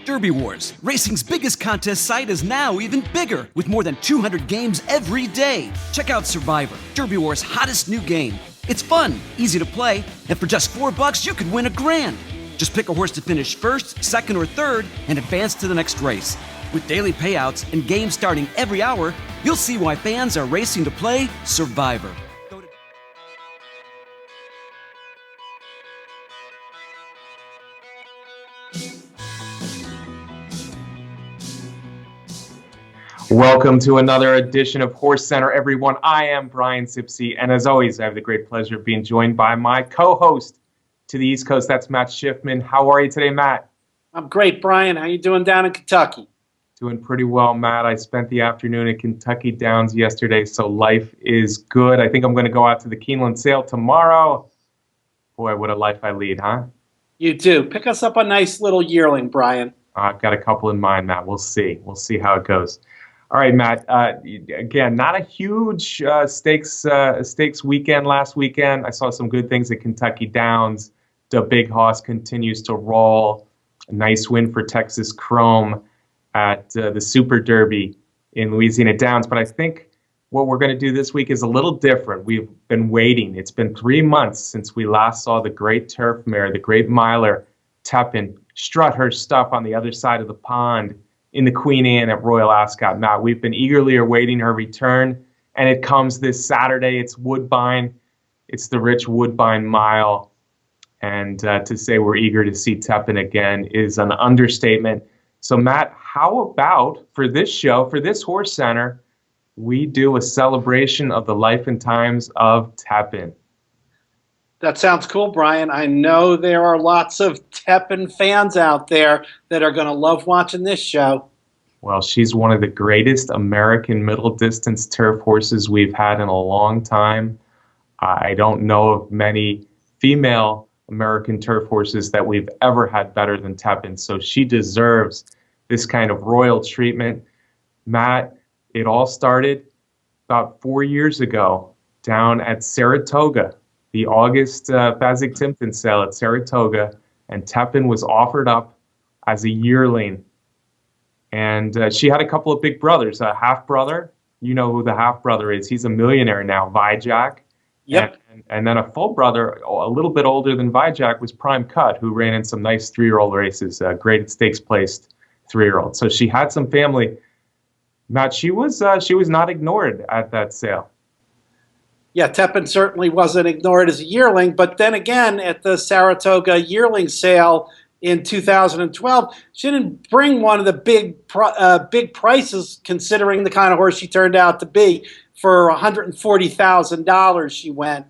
Derby Wars, racing's biggest contest site, is now even bigger with more than 200 games every day. Check out Survivor, Derby Wars' hottest new game. It's fun, easy to play, and for just $4 you could win $1,000. Just pick a horse to finish first, second, or third and advance to the next race. With daily payouts and games starting every hour, you'll see why fans are racing to play Survivor. Welcome to another edition of HorseCenter, everyone. I am Brian Zipsey, and as always, I have the great pleasure of being joined by my co-host to the East Coast. That's Matt Schiffman. How are you today, Matt? I'm great, Brian. How you doing down in Kentucky? Doing pretty well, Matt. I spent the afternoon at Kentucky Downs yesterday, so life is good. I think I'm going to go out to the Keeneland sale tomorrow. Boy, what a life I lead, huh? You do. Pick us up a nice little yearling, Brian. I've got a couple in mind, Matt. We'll see. We'll see how it goes. All right, Matt. Again, not a huge stakes weekend last weekend. I saw some good things at Kentucky Downs. The Big Hoss continues to roll. A nice win for Texas Chrome at the Super Derby in Louisiana Downs. But I think what we're going to do this week is a little different. We've been waiting. It's been 3 months since we last saw the great turf mare, the great miler, Tepin, strut her stuff on the other side of the pond in the Queen Anne at Royal Ascot. Matt, we've been eagerly awaiting her return, and it comes this Saturday. It's Woodbine. It's the rich Woodbine Mile. And to say we're eager to see Tepin again is an understatement. So, Matt, how about for this show, for this HorseCenter, we do a celebration of the life and times of Tepin? That sounds cool, Brian. I know there are lots of Tepin fans out there that are going to love watching this show. Well, she's one of the greatest American middle-distance turf horses we've had in a long time. I don't know of many female American turf horses that we've ever had better than Tepin, so she deserves this kind of royal treatment. Matt, it all started about 4 years ago down at Saratoga, the August Fasig-Timpton sale at Saratoga, and Tepin was offered up as a yearling. And she had a couple of big brothers, a half-brother. You know who the half-brother is. He's a millionaire now, Vijak. Yep. And then a full brother, a little bit older than Vijak, was Prime Cut, who ran in some nice three-year-old races, graded stakes-placed three-year-old. So she had some family. Matt, she was not ignored at that sale. Yeah, Tepin certainly wasn't ignored as a yearling, but then again, at the Saratoga yearling sale in 2012, she didn't bring one of the big prices, considering the kind of horse she turned out to be. For $140,000 she went.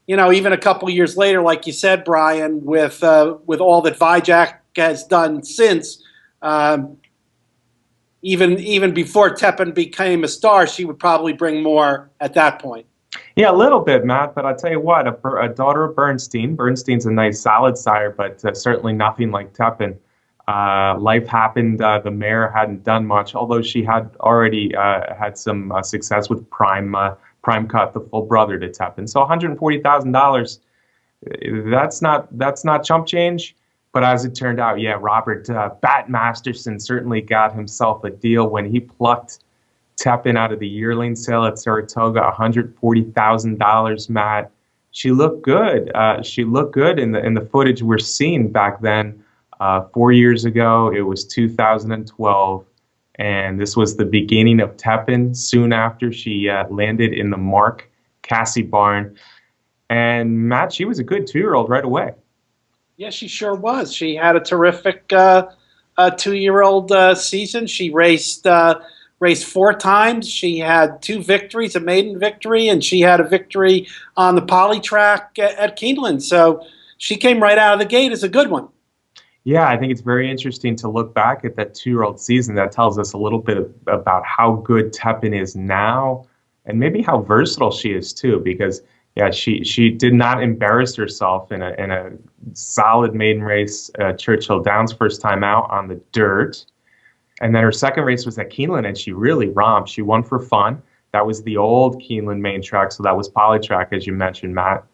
Even a couple years later, like you said, Brian, with all that Vijak has done since, even before Tepin became a star, she would probably bring more at that point. Yeah, a little bit, Matt, but I'll tell you what, a daughter of Bernstein. Bernstein's a nice, solid sire, but certainly nothing like Tepin. Life happened. The mare hadn't done much, although she had already had some success with Prime Cut, the full brother to Tepin. So $140,000, that's not chump change. But as it turned out, yeah, Robert Bat Masterson certainly got himself a deal when he plucked Tepin out of the yearling sale at Saratoga, $140,000, Matt. She looked good. She looked good in the footage we're seeing back then. 4 years ago, it was 2012, and this was the beginning of Tepin. Soon after, she landed in the Mark Cassie barn. And Matt, she was a good 2-year-old right away. Yeah, she sure was. She had a terrific 2-year-old season. She raced 4 times. She had 2 victories, a maiden victory, and she had a victory on the poly track at Keeneland. So she came right out of the gate as a good one. Yeah, I think it's very interesting to look back at that 2-year-old season. That tells us a little bit about how good Tepin is now, and maybe how versatile she is too. Because yeah, she did not embarrass herself in a solid maiden race, Churchill Downs, first time out on the dirt. And then her second race was at Keeneland, and she really romped. She won for fun. That was the old Keeneland main track, so that was poly track, as you mentioned, Matt.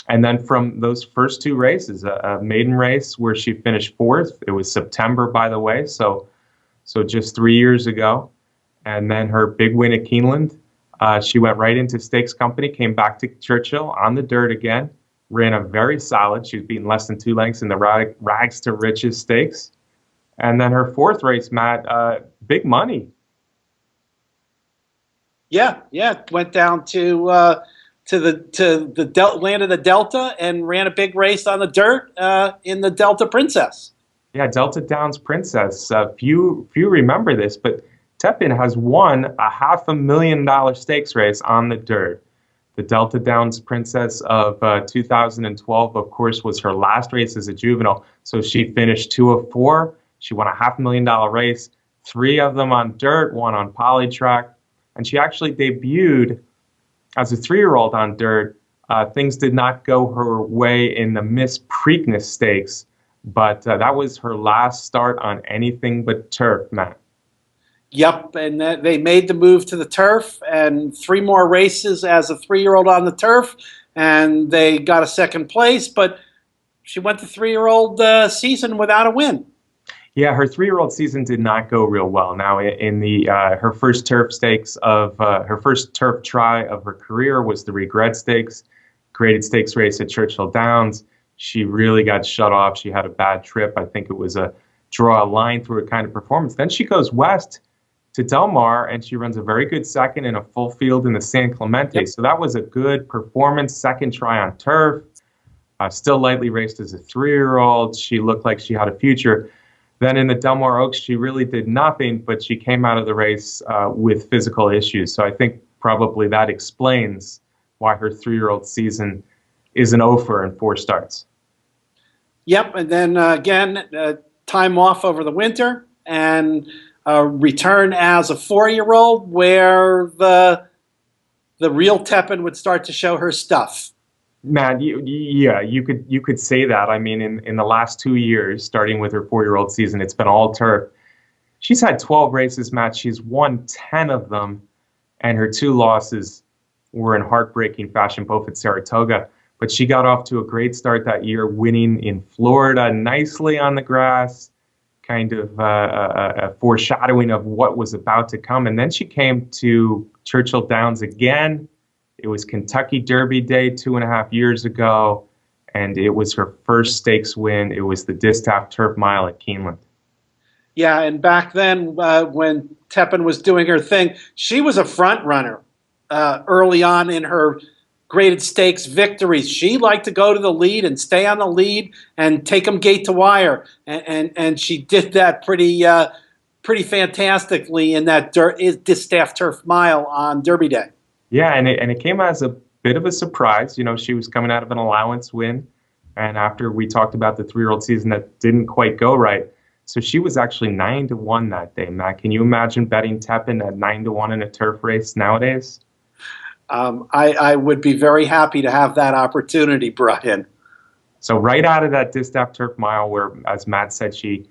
And then from those first two races, a maiden race where she finished fourth. It was September, by the way, so just 3 years ago. And then her big win at Keeneland, she went right into stakes company, came back to Churchill on the dirt again, ran a very solid. She was beaten less than 2 lengths in the Rags to Riches Stakes. And then her fourth race, Matt, big money. Yeah, went down to the land of the Delta and ran a big race on the dirt in the Delta Princess. Yeah, Delta Downs Princess. Few remember this, but Tepin has won a $500,000 stakes race on the dirt. The Delta Downs Princess of 2012, of course, was her last race as a juvenile. So she finished 2 of 4. She won a $500,000 race, 3 of them on dirt, 1 on poly track. And she actually debuted as a 3-year-old on dirt. Things did not go her way in the Miss Preakness Stakes, but that was her last start on anything but turf, Matt. Yep, and they made the move to the turf, and 3 more races as a 3-year-old on the turf, and they got a second place, but she went the 3-year-old season without a win. Yeah, her 3-year-old season did not go real well. Now, in the her first turf stakes of her first turf try of her career was the Regret Stakes, graded stakes race at Churchill Downs. She really got shut off. She had a bad trip. I think it was a draw a line through a kind of performance. Then she goes west to Del Mar, and she runs a very good second in a full field in the San Clemente. Yep. So that was a good performance, second try on turf. Still lightly raced as a 3-year-old. She looked like she had a future. Then in the Del Mar Oaks, she really did nothing, but she came out of the race with physical issues. So I think probably that explains why her 3-year-old season is an 0 in 4 starts. Yep, and then again, time off over the winter, and return as a 4-year-old where the real Tepin would start to show her stuff. Matt, you could say that. I mean, in the last 2 years, starting with her 4-year-old season, it's been all turf. She's had 12 races, Matt. She's won 10 of them, and her 2 losses were in heartbreaking fashion, both at Saratoga. But she got off to a great start that year, winning in Florida nicely on the grass, kind of a foreshadowing of what was about to come. And then she came to Churchill Downs again. It was Kentucky Derby Day 2.5 years ago, and it was her first stakes win. It was the Distaff Turf Mile at Keeneland. Yeah, and back then when Tepin was doing her thing, she was a front runner early on in her graded stakes victories. She liked to go to the lead and stay on the lead and take them gate to wire, and she did that pretty fantastically in that Distaff Turf Mile on Derby Day. Yeah, and it came as a bit of a surprise. You know, she was coming out of an allowance win, and after we talked about the 3-year-old season that didn't quite go right, so she was actually 9-1 that day. Matt, can you imagine betting Tepin at 9-1 in a turf race nowadays? I would be very happy to have that opportunity, Brian. So right out of that Distaff Turf Mile, where, as Matt said, she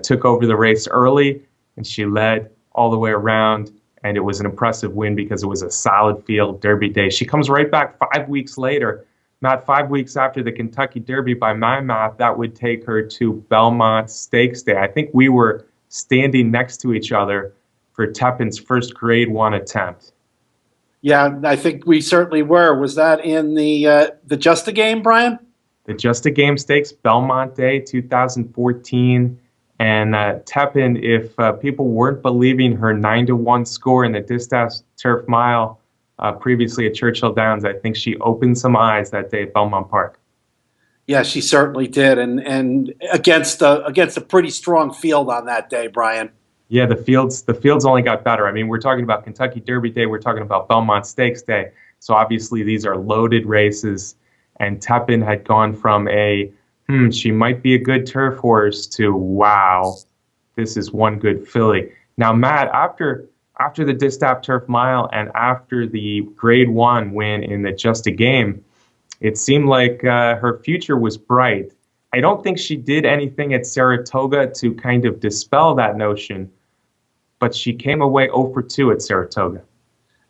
took over the race early and she led all the way around. And it was an impressive win because it was a solid field Derby Day. She comes right back 5 weeks later. Matt, 5 weeks after the Kentucky Derby, by my math, that would take her to Belmont Stakes Day. I think we were standing next to each other for Tepin's first Grade 1 attempt. Yeah, I think we certainly were. Was that in the Just a Game, Brian? The Just a Game Stakes, Belmont Day, 2014. And Tepin, if people weren't believing her 9-1 score in the Distaff Turf Mile previously at Churchill Downs, I think she opened some eyes that day at Belmont Park. Yeah, she certainly did, and against a pretty strong field on that day, Brian. Yeah, the fields only got better. I mean, we're talking about Kentucky Derby Day, we're talking about Belmont Stakes Day. So obviously these are loaded races, and Tepin had gone from she might be a good turf horse to, wow, this is one good filly. Now, Matt, after the Distaff Turf Mile and after the Grade 1 win in the Just a Game, it seemed like her future was bright. I don't think she did anything at Saratoga to kind of dispel that notion, but she came away 0 for 2 at Saratoga.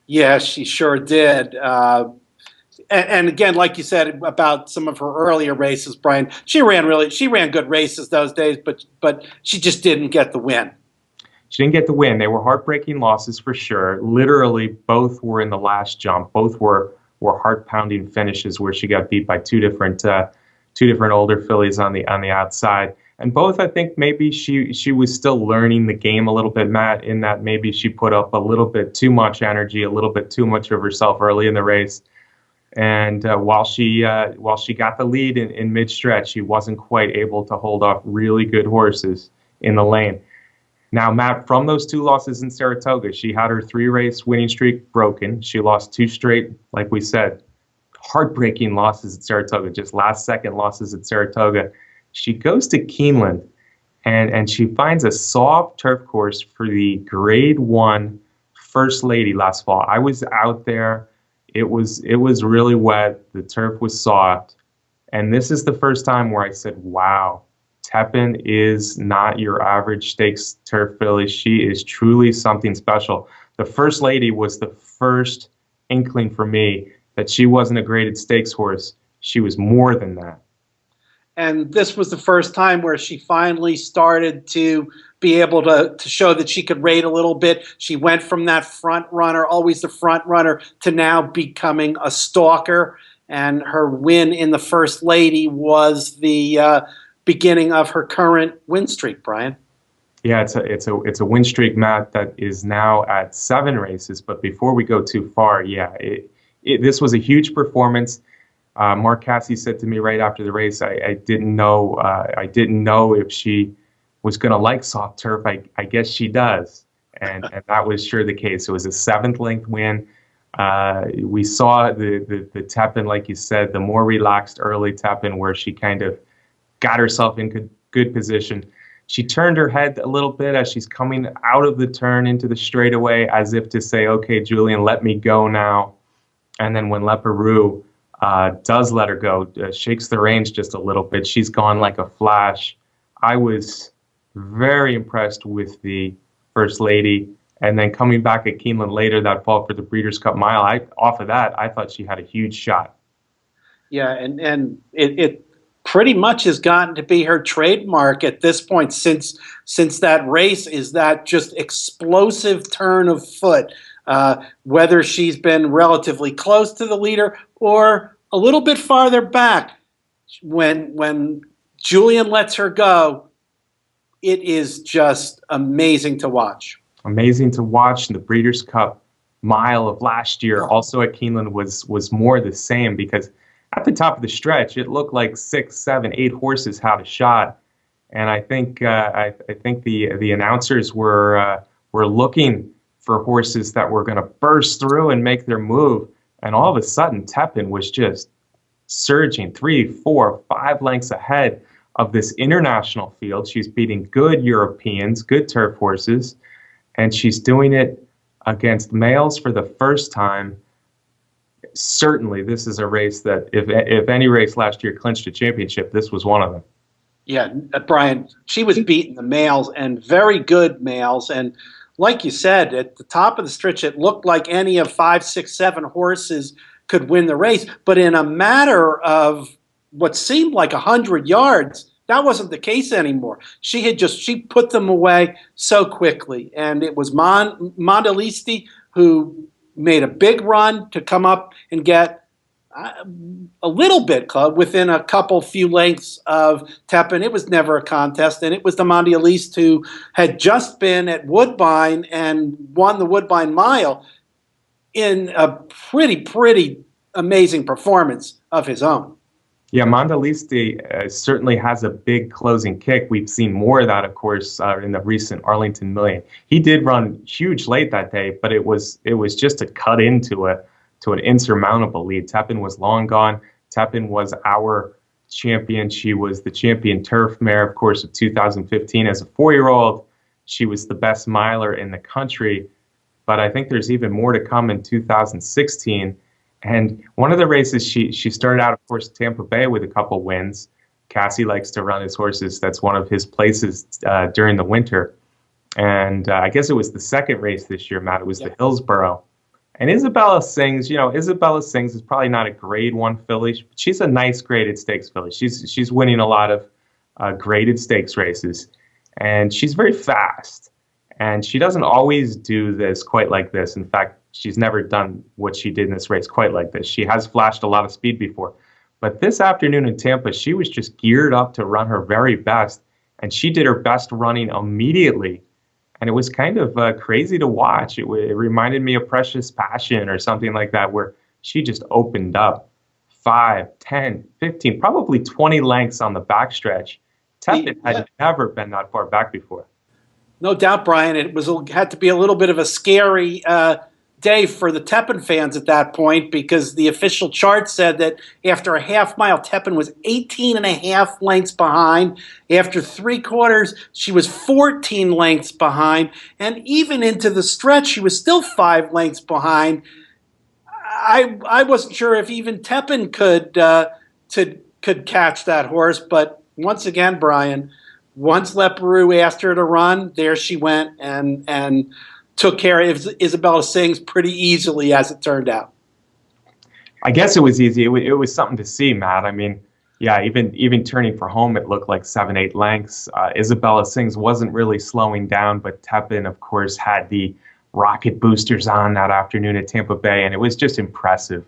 Yeah, she sure did. And again, like you said about some of her earlier races, Brian, she ran good races those days, but she just didn't get the win. She didn't get the win. They were heartbreaking losses for sure. Literally, both were in the last jump. Both were heart-pounding finishes where she got beat by two different older fillies on the outside. And both, I think, maybe she was still learning the game a little bit, Matt, in that maybe she put up a little bit too much energy, a little bit too much of herself early in the race. And while she got the lead in mid-stretch, she wasn't quite able to hold off really good horses in the lane. Now, Matt, from those two losses in Saratoga, she had her 3-race winning streak broken. She lost 2 straight, like we said, heartbreaking losses at Saratoga, just last-second losses at Saratoga. She goes to Keeneland, and she finds a soft turf course for the Grade 1 First Lady last fall. I was out there. It was really wet. The turf was soft. And this is the first time where I said, wow, Tepin is not your average stakes turf filly. She is truly something special. The First Lady was the first inkling for me that she wasn't a graded stakes horse. She was more than that. And this was the first time where she finally started to be able to show that she could rate a little bit. She went from that front runner, always the front runner, to now becoming a stalker. And her win in the First Lady was the beginning of her current win streak, Brian. Yeah, it's a win streak, Matt, that is now at 7 races. But before we go too far, yeah, this was a huge performance. Mark Casse said to me right after the race, I didn't know if she was going to like soft turf. I guess she does, and that was sure the case. It was a 7th length win. We saw the Tepin, like you said, the more relaxed early Tepin, where she kind of got herself in good position. She turned her head a little bit as she's coming out of the turn into the straightaway, as if to say, okay, Julian, let me go now. And then when Leparoux does let her go, shakes the reins just a little bit, she's gone like a flash. I was very impressed with the First Lady. And then coming back at Keeneland later that fall for the Breeders' Cup Mile, off of that, I thought she had a huge shot. Yeah, and it pretty much has gotten to be her trademark at this point since that race, is that just explosive turn of foot. Whether she's been relatively close to the leader or a little bit farther back, when Julian lets her go, it is just amazing to watch. Amazing to watch. The Breeders' Cup Mile of last year, also at Keeneland, was more the same, because at the top of the stretch, it looked like 6, 7, 8 horses had a shot, and I think the announcers were looking for horses that were going to burst through and make their move, and all of a sudden, Tepin was just surging 3, 4, 5 lengths ahead of this international field. She's beating good Europeans, good turf horses, and she's doing it against males for the first time. Certainly, this is a race that, if any race last year clinched a championship, this was one of them. Yeah, Brian, she was beating the males, and very good males. And like you said, at the top of the stretch, it looked like any of 5, 6, 7 horses could win the race. But in a matter of what seemed like 100 yards, that wasn't the case anymore. She put them away so quickly. And it was Mondelisti who made a big run to come up and get a little bit within a few lengths of Tepin. It was never a contest, and it was the Mondialiste who had just been at Woodbine and won the Woodbine Mile in a pretty amazing performance of his own. Yeah, Mondelisti certainly has a big closing kick. We've seen more of that, of course, in the recent Arlington Million. He did run huge late that day, but it was just to cut into an insurmountable lead. Tepin was long gone. Tepin was our champion. She was the champion turf mare, of course, of 2015 as a 4-year-old. She was the best miler in the country, but I think there's even more to come in 2016. And one of the races, she started out, of course, Tampa Bay with a couple wins. Casse likes to run his horses. That's one of his places during the winter. And I guess it was the second race this year, Matt. It was the Hillsborough. And Isabella Sings is probably not a grade one filly. She's a nice graded stakes filly. She's winning a lot of graded stakes races, and she's very fast. And she doesn't always do this quite like this. In fact, she's never done what she did in this race quite like this. She has flashed a lot of speed before. But this afternoon in Tampa, she was just geared up to run her very best. And she did her best running immediately. And it was kind of crazy to watch. It reminded me of Precious Passion or something like that, where she just opened up 5, 10, 15, probably 20 lengths on the backstretch. Tepin had never been that far back before. No doubt, Brian. It had to be a little bit of a scary day for the Tepin fans at that point, because the official chart said that after a half mile, Tepin was 18 and a half lengths behind. After 3/4, she was 14 lengths behind. And even into the stretch, she was still 5 lengths behind. I wasn't sure if even Tepin could catch that horse. But once again, Brian, once Leparoux asked her to run, there she went and took care of Isabella Sings pretty easily, as it turned out. I guess it was easy. It was something to see, Matt. I mean, yeah, even turning for home, it looked like 7, 8 lengths. Isabella Sings wasn't really slowing down, but Tepin, of course, had the rocket boosters on that afternoon at Tampa Bay, and it was just impressive.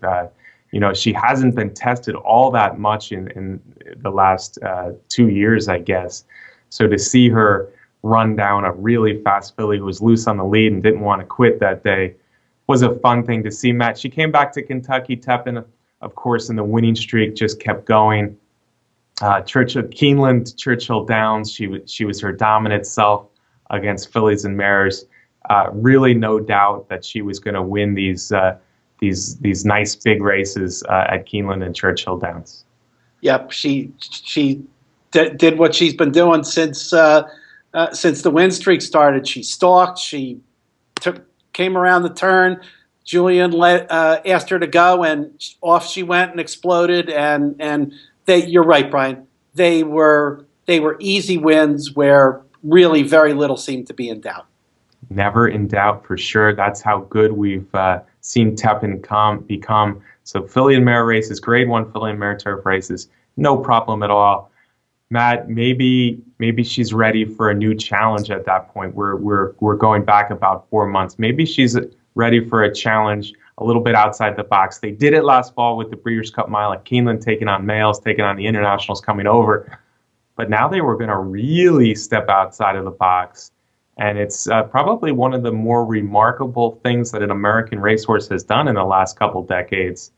She hasn't been tested all that much in the last 2 years, I guess. So to see her run down a really fast filly who was loose on the lead and didn't want to quit that day was a fun thing to see, Matt. She came back to Kentucky. Tepin, of course, in the winning streak, just kept going. Keeneland, Churchill Downs, she was her dominant self against fillies and mares. Really no doubt that she was going to win these nice big races at Keeneland and Churchill Downs. Yep, she did what she's been doing since the win streak started. She stalked. She came around the turn. Julian asked her to go, and off she went and exploded. And you're right, Brian. They were easy wins where really very little seemed to be in doubt. Never in doubt, for sure. That's how good we've seen Tepin become. So filly and mare races, grade 1 filly and mare turf races, no problem at all. Matt, maybe she's ready for a new challenge at that point. We're going back about 4 months. Maybe she's ready for a challenge a little bit outside the box. They did it last fall with the Breeders' Cup Mile at Keeneland, taking on males, taking on the internationals coming over. But now they were going to really step outside of the box. And it's probably one of the more remarkable things that an American racehorse has done in the last couple decades.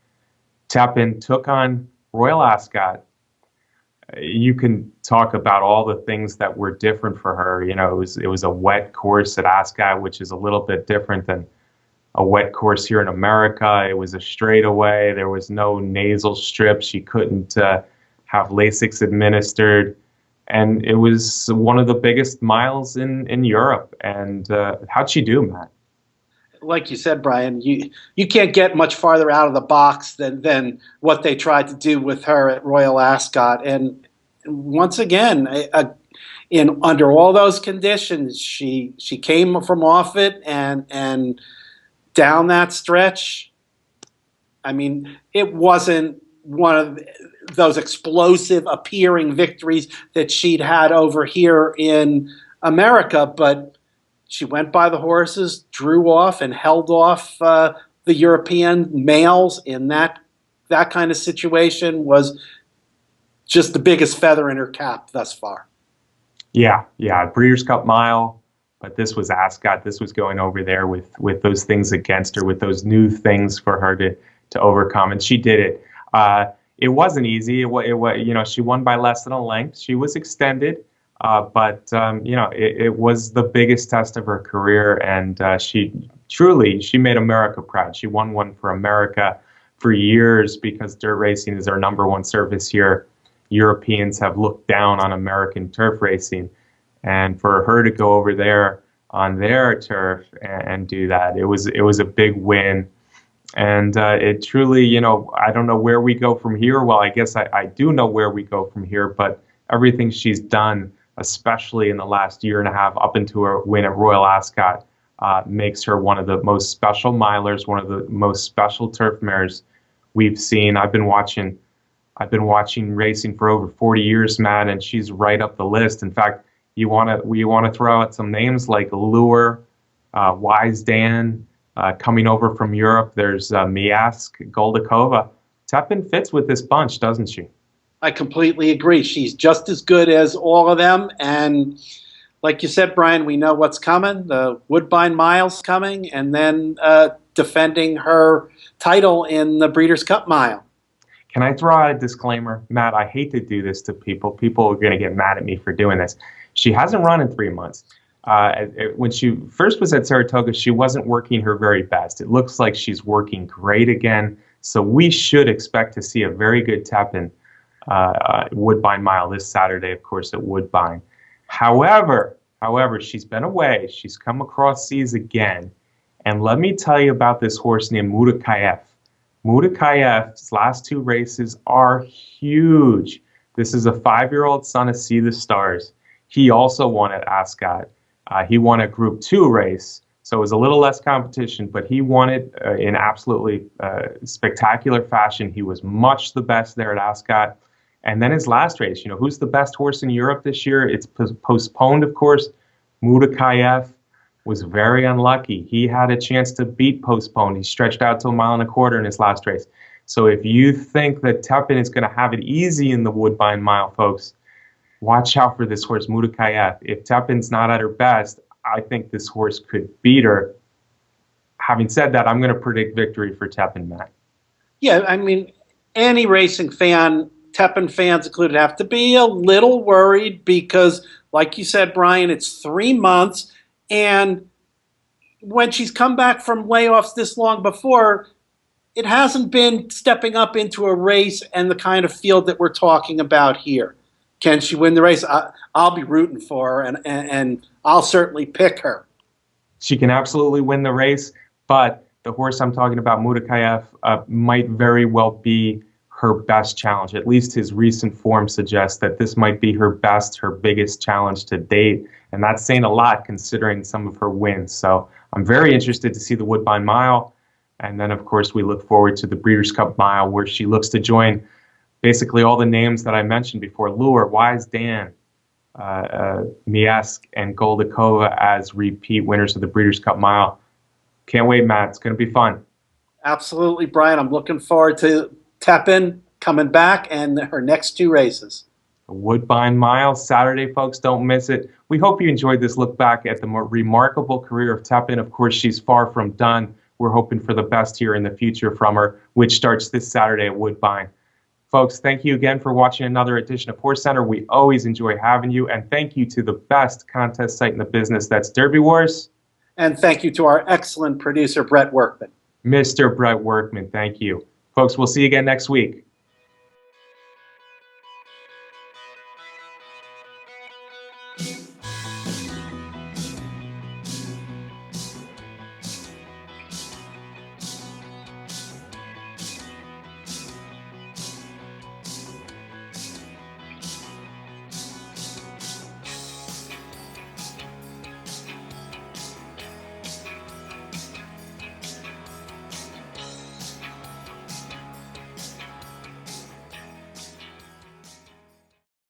Tepin took on Royal Ascot. You can talk about all the things that were different for her. It was a wet course at Ascot, which is a little bit different than a wet course here in America. It was a straightaway. There was no nasal strip. She couldn't have Lasix administered. And it was one of the biggest miles in Europe. And how'd she do, Matt? Like you said, Brian, you can't get much farther out of the box than what they tried to do with her at Royal Ascot. And once again, under all those conditions, she came from off it and down that stretch. I mean, it wasn't one of those explosive appearing victories that she'd had over here in America, but she went by the horses, drew off, and held off the European males in that kind of situation. Was just the biggest feather in her cap thus far. Yeah. Breeders' Cup Mile, but this was Ascot. This was going over there with those things against her, with those new things for her to overcome, and she did it. It wasn't easy. She won by less than a length. She was extended. But it was the biggest test of her career, and she made America proud. She won one for America for years because dirt racing is our number one service here. Europeans have looked down on American turf racing, and for her to go over there on their turf and do that, it was a big win. And it truly, I don't know where we go from here. Well, I guess I do know where we go from here, but everything she's done, especially in the last year and a half up into her win at Royal Ascot, makes her one of the most special milers, one of the most special turf mares we've seen. I've been watching racing for over 40 years, Matt, and she's right up the list. In fact, we want to throw out some names like Lure, Wise Dan, coming over from Europe. There's Miask, Goldakova. Tepin fits with this bunch, doesn't she? I completely agree. She's just as good as all of them. And like you said, Brian, we know what's coming. The Woodbine Mile's coming, and then defending her title in the Breeders' Cup Mile. Can I throw out a disclaimer? Matt, I hate to do this to people. People are going to get mad at me for doing this. She hasn't run in 3 months. When she first was at Saratoga, she wasn't working her very best. It looks like she's working great again. So we should expect to see a very good Tepin Woodbine Mile this Saturday, of course, at Woodbine. However, she's been away. She's come across seas again. And let me tell you about this horse named Mudakayev. Mudakayev's last 2 races are huge. This is a 5-year-old son of See the Stars. He also won at Ascot. He won a Group 2 race, so it was a little less competition, but he won it in absolutely spectacular fashion. He was much the best there at Ascot. And then his last race, who's the best horse in Europe this year? It's postponed, of course. Mudakayev was very unlucky. He had a chance to beat postponed. He stretched out to 1.25 miles in his last race. So if you think that Tepin is going to have it easy in the Woodbine Mile, folks, watch out for this horse, Mudakayev. If Tepin's not at her best, I think this horse could beat her. Having said that, I'm going to predict victory for Tepin, Matt. Yeah, I mean, any racing fan, Tepin fans included, have to be a little worried because, like you said, Brian, it's 3 months. And when she's come back from layoffs this long before, it hasn't been stepping up into a race and the kind of field that we're talking about here. Can she win the race? I'll be rooting for her, and I'll certainly pick her. She can absolutely win the race, but the horse I'm talking about, Mudakayev, might very well be her best challenge. At least his recent form suggests that this might be her biggest challenge to date. And that's saying a lot considering some of her wins. So I'm very interested to see the Woodbine Mile. And then, of course, we look forward to the Breeders' Cup Mile, where she looks to join basically all the names that I mentioned before: Lure, Wise Dan, Miask, and Goldakova as repeat winners of the Breeders' Cup Mile. Can't wait, Matt. It's going to be fun. Absolutely, Brian. I'm looking forward to Tepin coming back and her next 2 races. Woodbine Mile, Saturday, folks. Don't miss it. We hope you enjoyed this look back at the more remarkable career of Tepin. Of course, she's far from done. We're hoping for the best here in the future from her, which starts this Saturday at Woodbine. Folks, thank you again for watching another edition of HorseCenter. We always enjoy having you. And thank you to the best contest site in the business. That's Derby Wars. And thank you to our excellent producer, Brett Workman. Mr. Brett Workman, thank you. Folks, we'll see you again next week.